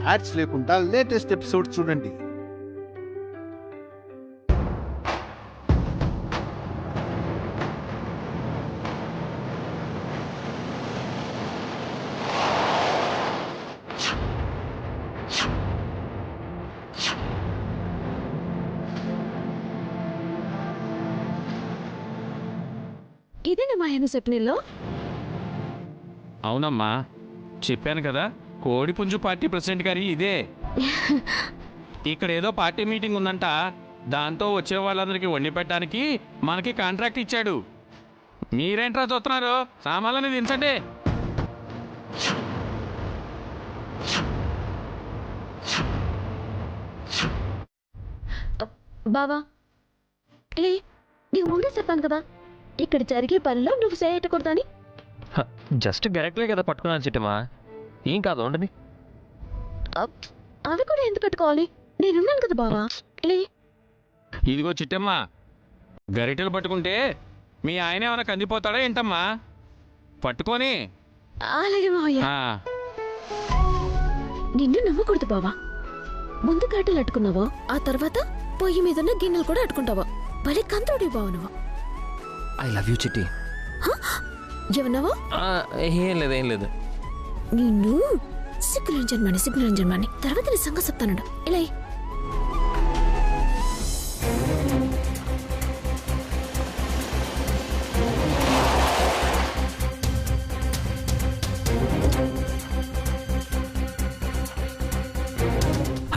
Ads లేకుండా latest episode చూడండి. ఇదేనా మా ఆయన స్వప్నిల్లో? అవునమ్మా, చెప్పాను కదా, కోడిపుంజు పార్టీ ప్రెసిడెంట్ గారి ఇదే. ఇక్కడ ఏదో పార్టీ మీటింగ్ ఉందంట, దాంతో వచ్చే వాళ్ళందరికీ వండి పెట్టడానికి మనకి కాంట్రాక్ట్ ఇచ్చాడు. మీరేంట్రా చూస్తున్నారు? సామాన్లని దించండి. బావా నీకు ముందే చెప్పాను కదా, ఇక్కడ జరిగే పనిలో నువ్వు చేయటకూడదని. జస్ట్ గెరెక్ట్లే కదా పట్టుకున్నాను చిట్టమా, ఏం కాదు ఉండని. అవి కూడా ఎందుకు కట్టుకోవాలి? నేనున్నాను కదా బావా. ఇదిగో చిట్టమ్మా, గరిటెలు పట్టుకుంటే మీ ఆయన ఏమైనా కందిపోతాడా ఏంటమ్మా? పట్టుకొని. అలాగే మావయ్య. నిన్ను నమ్మకూడదు బావా. ముందు కాటలు అట్టుకున్నావా, ఆ తర్వాత పొయ్యి మీదున్న గిన్నెలు కూడా అట్టుకుంటావా? భలే కంత్రుడి బావ నువ్వు. ఐ లవ్ యూ చిట్టి. ఏమన్నావా? ఏం లేదు ఏం లేదు. నిన్ను సిగ్గులంజన్మాని తర్వాత నీ సంగతి చెప్తాను. ఇలా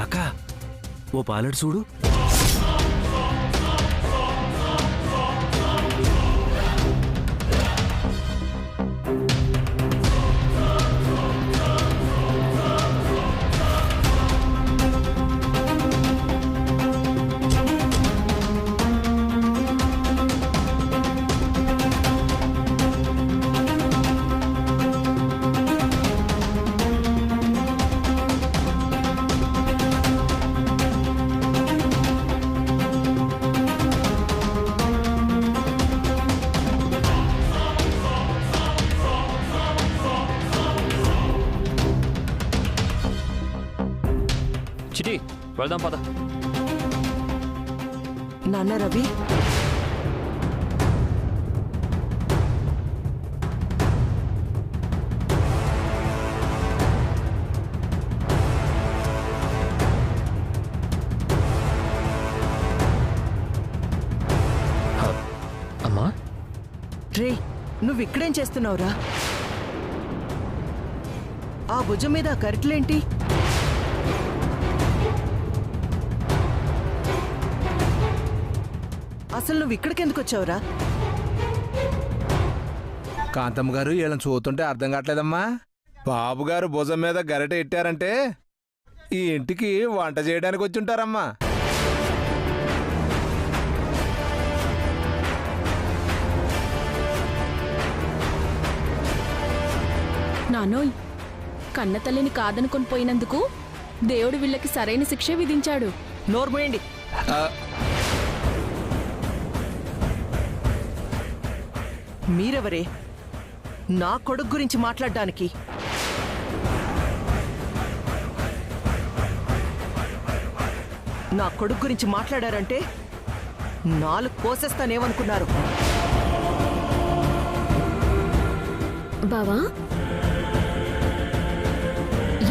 అక్క ఓ పాలెడు చూడు. చిట్టి వెళ్దాం పద. నాన్న రవి, అమ్మా రే నువ్వు ఇక్కడేం చేస్తున్నావురా? ఆ భుజం మీద కరెక్ట్లేంటి? అసలు నువ్వు ఇక్కడికి ఎందుకు వచ్చావురా? కాంతమ్మ గారు వీళ్ళని చూస్తుంటే అర్థం కావట్లేదమ్మా. బాబు గారు భుజం మీద గరిటె ఎట్టారంటే ఈ ఇంటికి వంట చేయడానికి వచ్చి ఉంటారమ్మా. నానోయ్, కన్న తల్లిని కాదనుకొని పోయినందుకు దేవుడు వీళ్ళకి సరైన శిక్ష విధించాడు. నోర్మోయండి. మీరెవరే నా కొడుకు గురించి మాట్లాడడానికి? నా కొడుకు గురించి మాట్లాడారంటే నాలుగు కోసేస్తానేమనుకున్నారు? బావా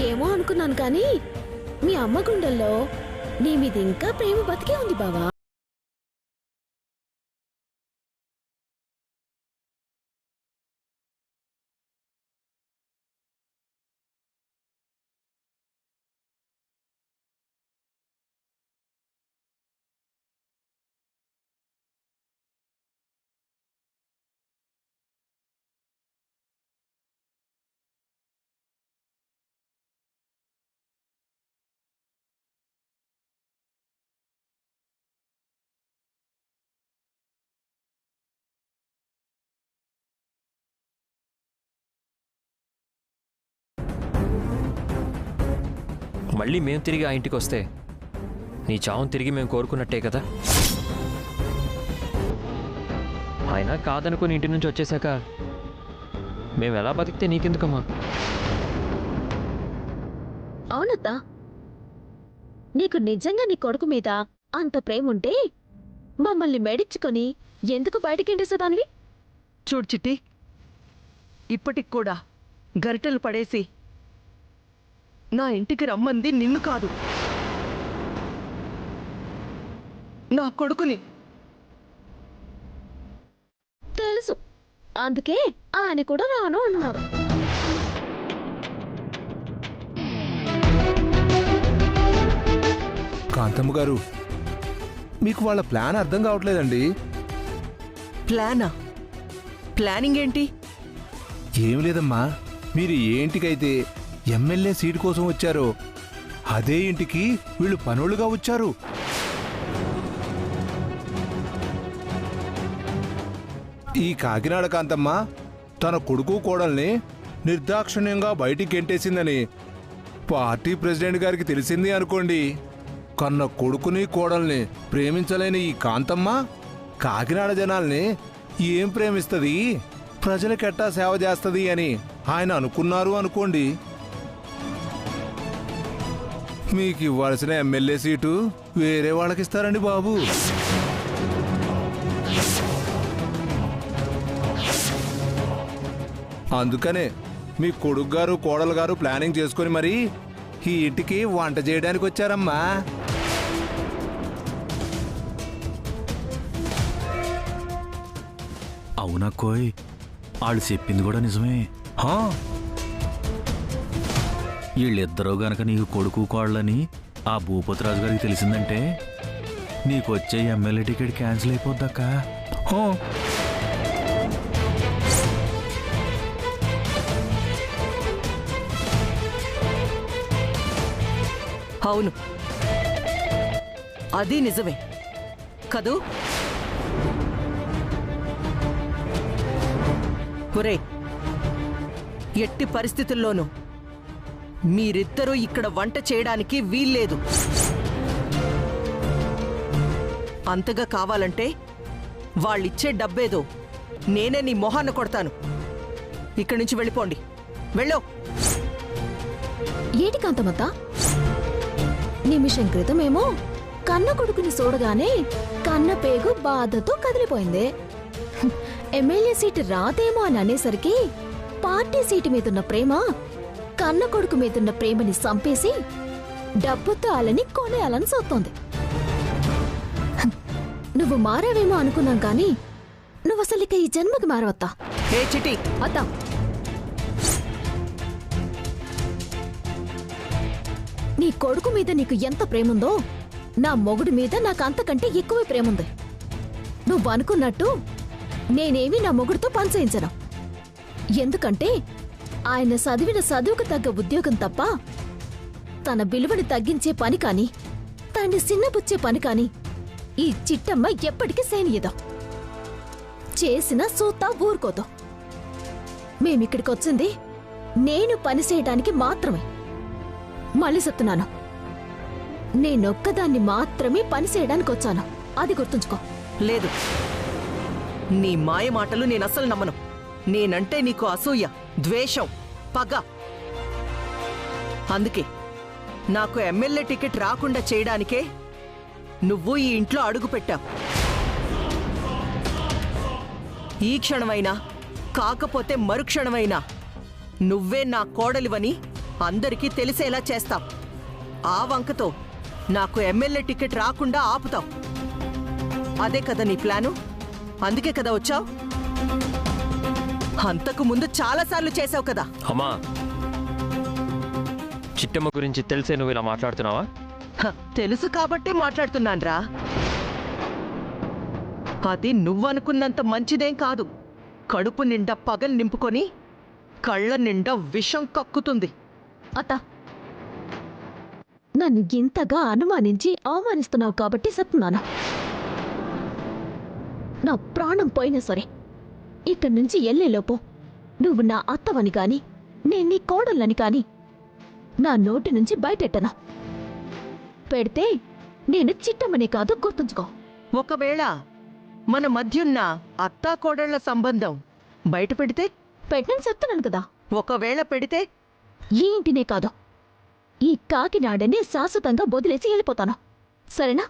ఏమో అనుకున్నాను కానీ మీ అమ్మ గుండెల్లో నీ మీద ఇంకా ప్రేమ బతికే ఉంది బావా. మళ్ళీ మేము తిరిగి ఆ ఇంటికి వస్తే నీ చావును తిరిగి మేము కోరుకున్నట్టే కదా. అయినా కాదనుకుని ఇంటి నుంచి వచ్చేసాక మేము ఎలా బతికితే నీకెందుకమ్మా? అవునత్తా, నీకు నిజంగా నీ కొడుకు మీద అంత ప్రేమ ఉంటే మమ్మల్ని మెడిచ్చుకొని ఎందుకు బయటికింటేసేదానివి? చూడు చిట్టి, ఇప్పటికి కూడా గరిటెలు పడేసి నా ఇంటికి రమ్మంది నిన్ను కాదు, నా కొడుకుని. తెలుసు, అందుకే ఆయన కూడా రాను అన్నారు. కాంతమ్మ గారు, మీకు వాళ్ళ ప్లాన్ అర్థం కావట్లేదండి. ప్లానా? ప్లానింగ్ ఏంటి? ఏం లేదమ్మా, మీరు ఏ ఇంటికైతే ఎమ్మెల్యే సీటు కోసం వచ్చారో అదే ఇంటికి వీళ్ళు పనులుగా వచ్చారు. ఈ కాకినాడ కాంతమ్మ తన కొడుకు కోడల్ని నిర్దాక్షిణ్యంగా బయటికి గెంటేసిందని పార్టీ ప్రెసిడెంట్ గారికి తెలిసింది అనుకోండి. కన్న కొడుకుని కోడల్ని ప్రేమించలేని ఈ కాంతమ్మ కాకినాడ జనాల్ని ఏం ప్రేమిస్తుంది, ప్రజలకెట్టా సేవ చేస్తుంది అని ఆయన అనుకున్నారు అనుకోండి. మీకు ఇవ్వాల్సిన ఎమ్మెల్యే సీటు వేరే వాళ్ళకిస్తారండి బాబు. అందుకనే మీ కొడుకు గారు కోడలు గారు ప్లానింగ్ చేసుకుని మరి ఈ ఇంటికి వంట చేయడానికి వచ్చారమ్మా. అవునా కోయ్, వాళ్ళు చెప్పింది కూడా నిజమే. హా, వీళ్ళిద్దరూ గనక నీకు కొడుకు కోళ్ళని ఆ భూపతిరాజు గారికి తెలిసిందంటే నీకు వచ్చే ఎమ్మెల్యే టికెట్ క్యాన్సిల్ అయిపోద్దక్క. హా. అవును, అది నిజమే కదూ? ఒరే, ఎట్టి పరిస్థితుల్లోనూ మీరిద్దరూ ఇక్కడ వంట చేయడానికి వీల్లేదు. అంతగా కావాలంటే వాళ్ళిచ్చే డబ్బేదో నేనే నీ మొహాన్ని కొడతాను. ఇక్కడి నుంచి వెళ్ళిపోండి, వెళ్ళో. ఏటి కాంతమత్త, నిమిషం క్రితమేమో కన్న కొడుకుని చూడగానే కన్న పేగు బాధతో కదిలిపోయింది. ఎమ్మెల్యే సీటు రాదేమో అని అనేసరికి పార్టీ సీటు మీదున్న ప్రేమ కన్న కొడుకు మీదున్న ప్రేమని సంపేసి డబ్బుతో అలని కొనేయాలని చూస్తోంది. నువ్వు మారావేమో అనుకున్నాం కానీ నువ్వసలు ఇక ఈ జన్మకి మారవత్తా. ఏ చిటి, అత్తా, నీ కొడుకు మీద నీకు ఎంత ప్రేముందో నా మొగుడి మీద నాకు అంతకంటే ఎక్కువ ప్రేముంది. నువ్వు అనుకున్నట్టు నేనేమీ నా మొగుడితో పనిచేయించను. ఎందుకంటే ఆయన చదివిన చదువుకు తగ్గ ఉద్యోగం తప్ప తన విలువని తగ్గించే పని కాని తన్ని చిన్నపుచ్చే పని కాని ఈ చిట్టమ్మ ఎప్పటికీ సేనియదో. చేసిన సూతా ఊరుకోదు. మేమిక్కడికొచ్చింది నేను పని చేయడానికి మాత్రమే. మళ్ళీ చెప్తున్నాను, నేనొక్కదాన్ని మాత్రమే పని చేయడానికి వచ్చాను, అది గుర్తుంచుకో. లేదు, నీ మాయ మాటలు నేనస్సలు నమ్మను. నేనంటే నీకు అసూయ, ద్వేషం, పగ. అందుకే నాకు ఎమ్మెల్యే టికెట్ రాకుండా చేయడానికే నువ్వు ఈ ఇంట్లో అడుగుపెట్టావు. ఈ క్షణమైనా కాకపోతే మరుక్షణమైనా నువ్వే నా కోడలివని అందరికీ తెలిసేలా చేస్తావు. ఆ వంకతో నాకు ఎమ్మెల్యే టికెట్ రాకుండా ఆపుతావు. అదే కదా నీ ప్లాను? అందుకే కదా వచ్చావు? అంతకు ముందు చాలాసార్లు చేసావు కదా. అమ్మా, చిట్టమ్మ గురించి తెలిసే నువ్వు ఇలా మాట్లాడుతున్నావా? తెలుసు కాబట్టి మాట్లాడుతున్నాన్రా. అది నువ్వనుకున్నంత మంచిదేం కాదు. కడుపు నిండా పగలు నింపుకొని కళ్ళ నిండా విషం కక్కుతుంది. అత్త, నన్ను ఇంతగా అనుమానించి అవమానిస్తున్నావు కాబట్టి చెప్తున్నాను. నా ప్రాణం పోయినా సరే ఇక్కడి నుంచి ఎల్లేలోపు నువ్వు నా అత్తవని కాని నేను నీ కోడళ్ళని కాని నా నోటి నుంచి బయటెట్టను. పెడితే నేను చిట్టమనే కాదు, గుర్తుంచుకో. ఒకవేళ మన మధ్యున్న అత్తాకోడళ్ల సంబంధం బయట పెడితే? పెట్టని చెప్తున్నాను కదా. ఒకవేళ పెడితే? ఈ ఇంటినే కాదు ఈ కాకినాడని శాశ్వతంగా వదిలేసి వెళ్ళిపోతాను. సరేనా?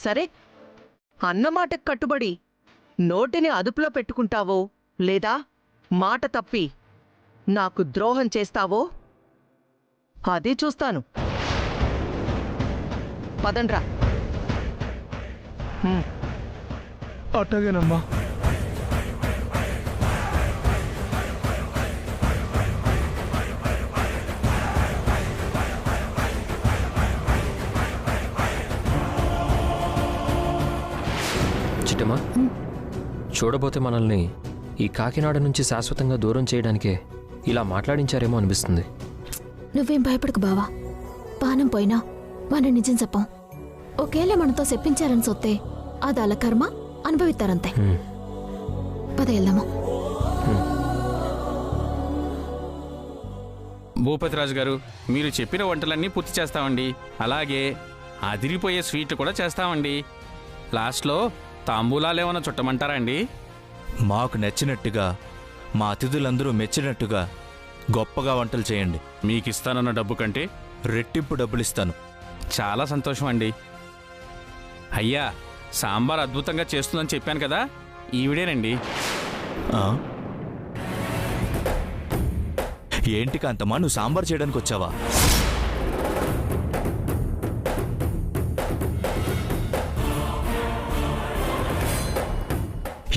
సరే, అన్నమాటకు కట్టుబడి నోటిని అదుపులో పెట్టుకుంటావో లేదా మాట తప్పి నాకు ద్రోహం చేస్తావో అది చూస్తాను. పదండ్రా. అట్టగేనమ్మా. చిట్టమ్మా, చూడబోతే మనల్ని ఈ కాకినాడ నుంచి శాశ్వతంగా దూరం చేయడానికే ఇలా మాట్లాడించారేమో అనిపిస్తుంది. నువ్వేం భయపడకు బావా. పానం పోయినా మన నిజం చెప్పాం. ఒకేళ మనతో చెప్పించారని సొత్తే అది అలా కర్మ, అనుభవిస్తారంతే. పద వెళ్దాము. భూపతిరాజు గారు, మీరు చెప్పిన వంటలన్నీ పూర్తి చేస్తామండి. అలాగే అదిరిపోయే స్వీట్లు కూడా చేస్తామండి. లాస్ట్లో తాంబూలాలు ఏమైనా చుట్టమంటారా అండి? మాకు నచ్చినట్టుగా, మా అతిథులందరూ మెచ్చినట్టుగా గొప్పగా వంటలు చేయండి. మీకు ఇస్తానన్న డబ్బు కంటే రెట్టింపు డబ్బులిస్తాను. చాలా సంతోషం అండి. అయ్యా, సాంబార్ అద్భుతంగా చేస్తుందని చెప్పాను కదా, ఈవిడేనండి. ఆ? ఏంటి కాంతమ్మా, నువ్వు సాంబార్ చేయడానికి వచ్చావా?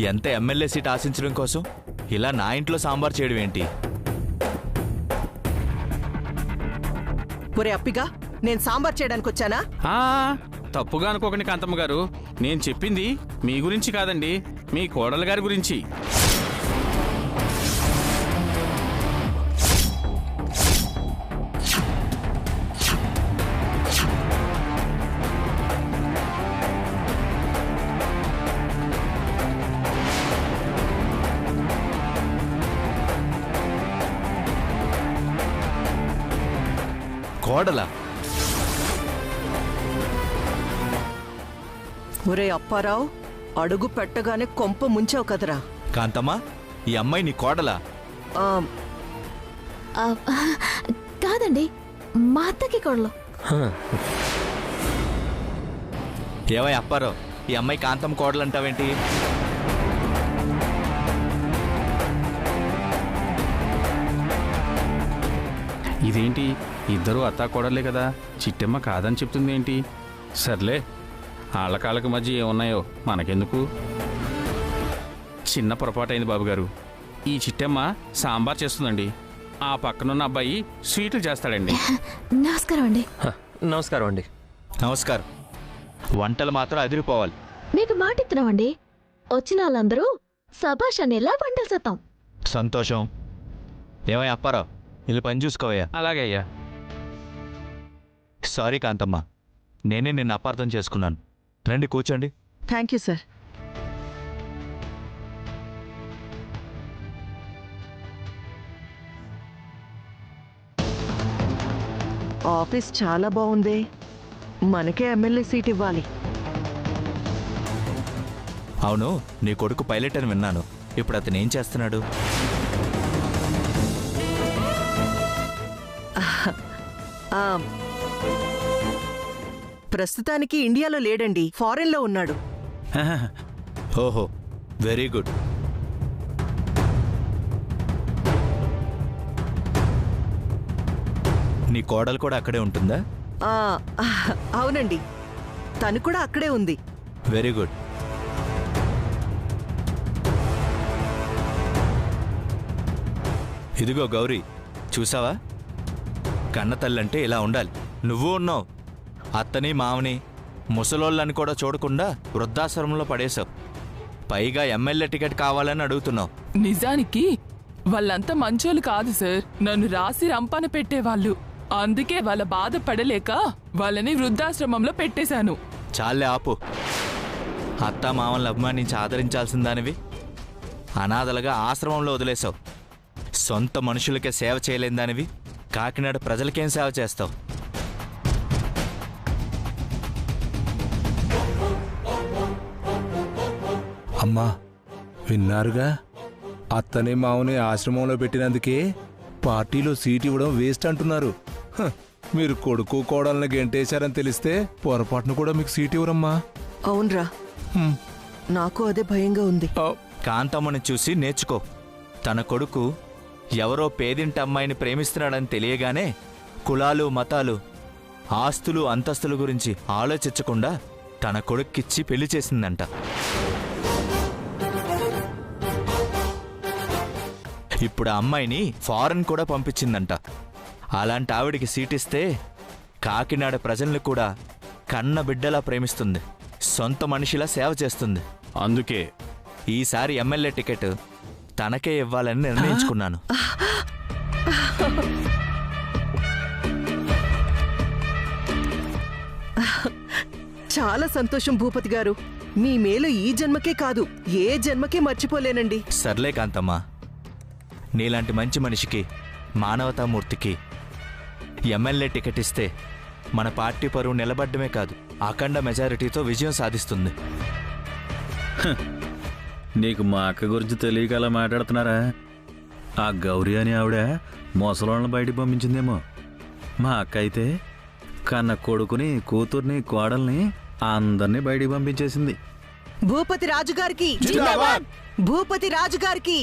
ఎంత ఎమ్మెల్యే సీట్ ఆశించడం కోసం ఇలా నా ఇంట్లో సాంబార్ చేయడం ఏంటి? ఒరే అప్పిగా, నేను సాంబార్ చేయడానికి వచ్చానా? తప్పుగా అనుకోకండి కాంతమ్మ గారు, నేను చెప్పింది మీ గురించి కాదండి, మీ కోడలు గారి గురించి. కోడలా? ఒరే అప్పారావు, అడుగు పెట్టగానే కొంప ముంచావు కదరా. కాంతమ్మా, ఈ అమ్మాయి నీ కోడలా? ఆ, కాదండి, మా అత్తకి కోడలు. ఏవై అప్పారావు, ఈ అమ్మాయి కాంతమ్మ కోడలంటావేంటి? ఇదేంటి, ఇద్దరు అత్తా కోడలే కదా, చిట్టమ్మ కాదని చెప్తుంది ఏంటి? సర్లే, ఆళ్ళకాళ్ళకి మధ్య ఏమున్నాయో మనకెందుకు. చిన్న పొరపాటైంది బాబుగారు. ఈ చిట్టమ్మ సాంబార్ చేస్తుందండి, ఆ పక్కనున్న అబ్బాయి స్వీట్లు చేస్తాడండి. నమస్కారం అండి. నమస్కారం అండి. నమస్కారం. వంటలు మాత్రం అదిరిపోవాలి. మీకు మాట ఇస్తున్నామండి, వచ్చిన వాళ్ళందరూ సభాష్ అనేలా వంటలు చేస్తాం. సంతోషం. ఏమై అప్పారావు, ఇది పని చూసుకోవయ్యా. అలాగే అయ్యా. సారీ కాంతమ్మ, నేనే నిన్ను అపార్థం చేసుకున్నాను. రండి కూర్చోండి. Thank you sir. ఆఫీస్ చాలా బాగుంది. మనకే ఎమ్మెల్యే సీట్ ఇవ్వాలి. అవును, నీ కొడుకు పైలట్ అని విన్నాను. ఇప్పుడు అతను ఏం చేస్తున్నాడు? ప్రస్తుతానికి ఇండియాలో లేడండి, ఫారెన్లో ఉన్నాడు. ఓహో, వెరీ గుడ్. నీ కోడలు కూడా అక్కడే ఉంటుందా? అవునండి, తను కూడా అక్కడే ఉంది. Very good. ఇదిగో గౌరీ, చూసావా? కన్నతల్లంటే ఇలా ఉండాలి. నువ్వు ఉన్నావు, అత్తని మామని ముసలోళ్ళని కూడా చూడకుండా వృద్ధాశ్రమంలో పడేశావు. పైగా ఎమ్మెల్యే టికెట్ కావాలని అడుగుతున్నావు. నిజానికి వాళ్ళంతా మంచోళ్ళు కాదు సార్, నన్ను రాసి రంపాన పెట్టేవాళ్ళు. అందుకే వాళ్ళ బాధ పడలేక వాళ్ళని వృద్ధాశ్రమంలో పెట్టేశాను. చాలే ఆపు. అత్త మామల్ని అభిమానించి ఆదరించాల్సిన దానివి అనాథలుగా ఆశ్రమంలో వదిలేశావు. సొంత మనుషులకే సేవ చేయలేని దానివి కాకినాడ ప్రజలకేం సేవ చేస్తావు? అమ్మా, విన్నారుగా? అత్తని మామని ఆశ్రమంలో పెట్టినందుకే పార్టీలో సీట్ ఇవ్వడం వేస్ట్ అంటున్నారు. మీరు కొడుకు కోడల్ని గెంటేశారని తెలిస్తే పొరపాటును కూడా మీకు సీట్ ఇవ్వరమ్మా. అవునరా, నాకు అదే భయంగా ఉంది. కాంతమ్మని చూసి నేర్చుకో. తన కొడుకు ఎవరో పేదింటి అమ్మాయిని ప్రేమిస్తున్నాడని తెలియగానే కులాలు మతాలు ఆస్తులు అంతస్తుల గురించి ఆలోచించకుండా తన కొడుక్కిచ్చి పెళ్లి చేసిందంట. ఇప్పుడు ఆ అమ్మాయిని ఫారెన్ కూడా పంపించిందంట. అలాంటి ఆవిడికి సీటిస్తే కాకినాడ ప్రజల్ని కూడా కన్న బిడ్డలా ప్రేమిస్తుంది, సొంత మనిషిలా సేవ చేస్తుంది. అందుకే ఈసారి ఎమ్మెల్యే టికెట్ తనకే ఇవ్వాలని నిర్ణయించుకున్నాను. చాలా సంతోషం భూపతి గారు. మీ మేలు ఈ జన్మకే కాదు, ఏ జన్మకే మర్చిపోలేనండి. సర్లే కాంతమ్మా, నీలాంటి మంచి మనిషికి, మానవతామూర్తికి ఎమ్మెల్యే టికెట్ ఇస్తే మన పార్టీ పరువు నిలబడ్డమే కాదు, అఖండ మెజారిటీతో విజయం సాధిస్తుంది. నీకు మా అక్క గురించి తెలియక అలా మాట్లాడుతున్నారా? ఆ గౌరీ అని ఆవిడ ముసలోళ్ళని బయటికి పంపించిందేమో. మా అక్క అయితే కన్న కొడుకుని, కూతుర్ని, కోడల్ని అందరినీ బయటికి పంపించేసింది. భూపతి రాజుగారికి, భూపతి రాజుగారికి,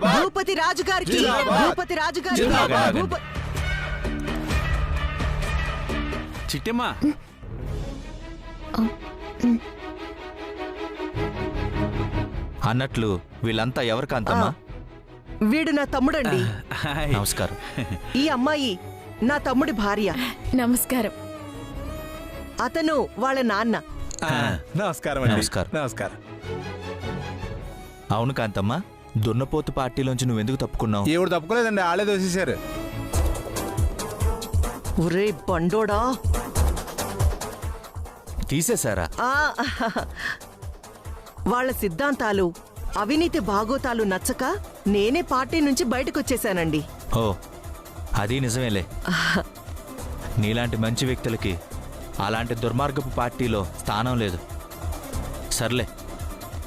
భూపతి రాజుగారికి, భూపతి రాజుగారికి. చిట్టమ్మా, అన్నట్లు వీళ్ళంతా ఎవరు కాంతమ్మా? వీడు నా తమ్ముడండి. నమస్కారం. ఈ అమ్మాయి నా తమ్ముడి భార్య. నమస్కారం. అతను వాళ్ళ నాన్న. నమస్కారం. నమస్కారం. నమస్కారం. అవును కాంతమ్మా, దున్నపోతు పార్టీలోంచి నువ్వెందుకు తప్పుకున్నావు? ఎవడు తప్పుకోలేదండి, ఆళ్ళే దోసేశారు. ఒరే బండోడా, తీసేశారా? వాళ్ళ సిద్ధాంతాలు, అవినీతి భాగోతాలు నచ్చక నేనే పార్టీ నుంచి బయటకొచ్చేశానండి. ఓ, అది నిజమేలే. నీలాంటి మంచి వ్యక్తులకి అలాంటి దుర్మార్గపు పార్టీలో స్థానం లేదు. సర్లే,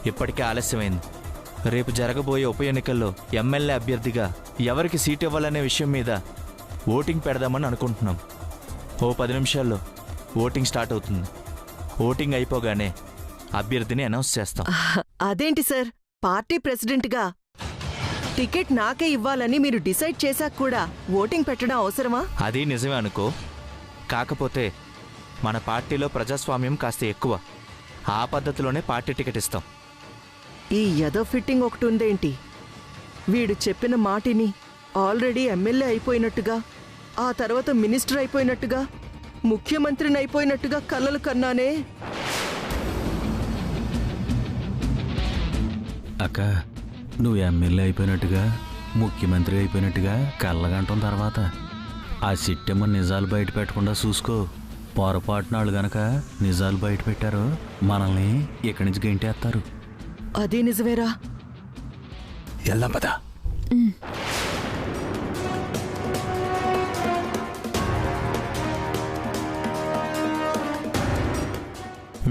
ఇప్పటికే ఆలస్యమైంది. రేపు జరగబోయే ఉప ఎన్నికల్లో ఎమ్మెల్యే అభ్యర్థిగా ఎవరికి సీట్ ఇవ్వాలనే విషయం మీద ఓటింగ్ పెడదామని అనుకుంటున్నాం. ఓ 10 నిమిషాల్లో ఓటింగ్ స్టార్ట్ అవుతుంది. ఓటింగ్ అయిపోగానే అభ్యర్థిని అనౌన్స్ చేస్తాం. అదేంటి సార్, పార్టీ ప్రెసిడెంట్గా టికెట్ నాకే ఇవ్వాలని మీరు డిసైడ్ చేశాక కూడా ఓటింగ్ పెట్టడం అవసరమా? అది నిజమే అనుకో. కాకపోతే మన పార్టీలో ప్రజాస్వామ్యం కాస్త ఎక్కువ. ఆ పద్ధతిలోనే పార్టీ టికెట్ ఇస్తాం. ఈ యదో ఫిట్టింగ్ ఒకటి ఉందేంటి? వీడు చెప్పిన మాటిని ఆల్రెడీ ఎమ్మెల్యే అయిపోయినట్టుగా, ఆ తర్వాత మినిస్టర్ అయిపోయినట్టుగా, ముఖ్యమంత్రిని అయిపోయినట్టుగా కలలు కన్నానే. అక్క, నువ్వు ఎమ్మెల్యే అయిపోయినట్టుగా, ముఖ్యమంత్రి అయిపోయినట్టుగా కళ్ళగంటం తర్వాత ఆ సిట్టెమ్మ నిజాలు బయట పెట్టకుండా చూసుకో. పొరపాటునాళ్ళు గనక నిజాలు బయట పెట్టారో మనల్ని ఇక్కడి నుంచి గెంటేస్తారు. అదే నిజమేరా. ఎల్లం పద.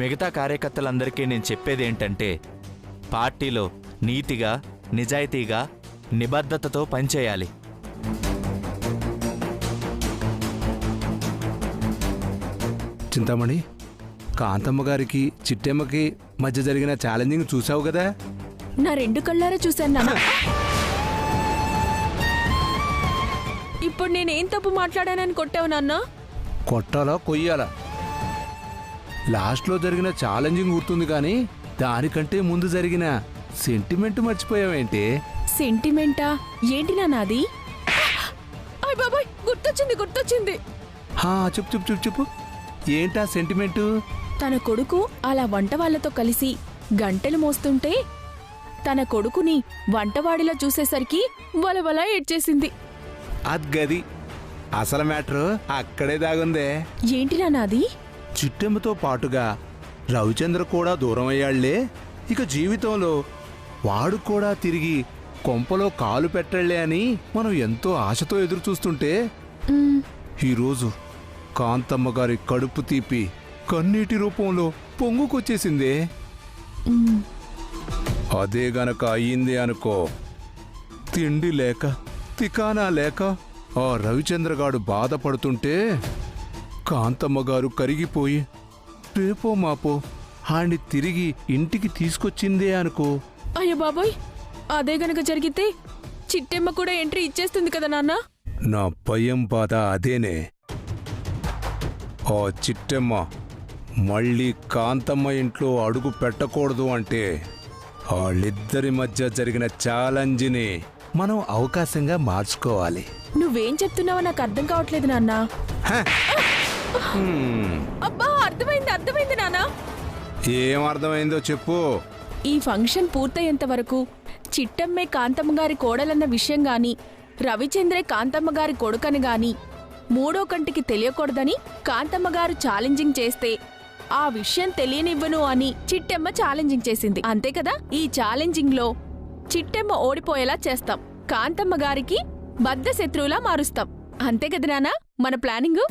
మిగతా కార్యకర్తలందరికీ నేను చెప్పేది ఏంటంటే, పార్టీలో నీతిగా, నిజాయితీగా, నిబద్ధతతో పనిచేయాలి. చింతామణి, కాంతమ్మ గారికి చిట్టెమ్మకి మధ్య జరిగిన ఛాలెంజింగ్ చూసావు కదా? నా 2 కళ్ళారా చూశాను నాన్న. ఇప్పుడు నేనేం తప్పు మాట్లాడానని కొట్టావు నాన్న? కొట్టాలా కొయ్యాలా? లాస్ట్లో జరిగిన ఛాలెంజింగ్ గుర్తుంది కానీ దానికంటే ముందు జరిగిన సెంటిమెంట్ మర్చిపోయావేంటి? సెంటిమెంటా? ఏంటి నాది? అయ్ బాబాయ్, గుర్తొచ్చింది. చెప్పు చెప్పు చెప్పు చెప్పు ఏంటా సెంటిమెంటు? తన కొడుకు అలా వంట వాళ్ళతో కలిసి గంటలు మోస్తుంటే తన కొడుకుని వంటవాడిలా చూసేసరికి వలవలా ఏడ్చేసింది. అద్గది అసలు మ్యాటర్ అక్కడే దాగుందే. ఏంటి నాది? చిట్టెమ్మతో పాటుగా రవిచంద్ర కూడా దూరం అయ్యాళ్లే. ఇక జీవితంలో వాడు కూడా తిరిగి కొంపలో కాలు పెట్టళ్లే అని మనం ఎంతో ఆశతో ఎదురు చూస్తుంటే ఈరోజు కాంతమ్మ గారి కడుపు తీపి కన్నీటి రూపంలో పొంగుకొచ్చేసిందే. అదే గనక అయ్యింది అనుకో, తిండి లేక తికానా లేక ఆ రవిచంద్రగాడు బాధపడుతుంటే కాంతమ్మ గారు కరిగిపోయి రేపో మాపో ఆణ్ణి తిరిగి ఇంటికి తీసుకొచ్చిందే అనుకో. అయ్య బాబోయ్, అదే గనక జరిగితే చిట్టెమ్మ కూడా ఎంట్రీ ఇచ్చేస్తుంది కదా నాన్న. నా భయం బాధ అదేనే. ఆ చిట్టెమ్మ మళ్ళీ కాంతమ్మ ఇంట్లో అడుగు పెట్టకూడదు అంటే వాళ్ళిద్దరి మధ్య జరిగిన ఛాలెంజ్ని మనం అవకాశంగా మార్చుకోవాలి. నువ్వేం చెప్తున్నావో నాకు అర్థం కావట్లేదు నాన్న. అబ్బా, అర్థమైంది నాన్న. ఏం అర్థమైందో చెప్పు. ఈ ఫంక్షన్ పూర్తయ్యేంత వరకు చిట్టమ్మే కాంతమ్మ గారి కోడలన్న విషయం గాని, రవిచంద్రే కాంతమ్మ గారి కొడుకని గాని మూడో కంటికి తెలియకూడదని కాంతమ్మ గారు ఛాలెంజింగ్ చేస్తే ఆ విషయం తెలియనివ్వను అని చిట్టెమ్మ ఛాలెంజింగ్ చేసింది, అంతే కదా? ఈ ఛాలెంజింగ్ లో చిట్టెమ్మ ఓడిపోయేలా చేస్తాం, కాంతమ్మ గారికి బద్ధ శత్రువులా మారుస్తాం, అంతే కదా నాన్న మన ప్లానింగు?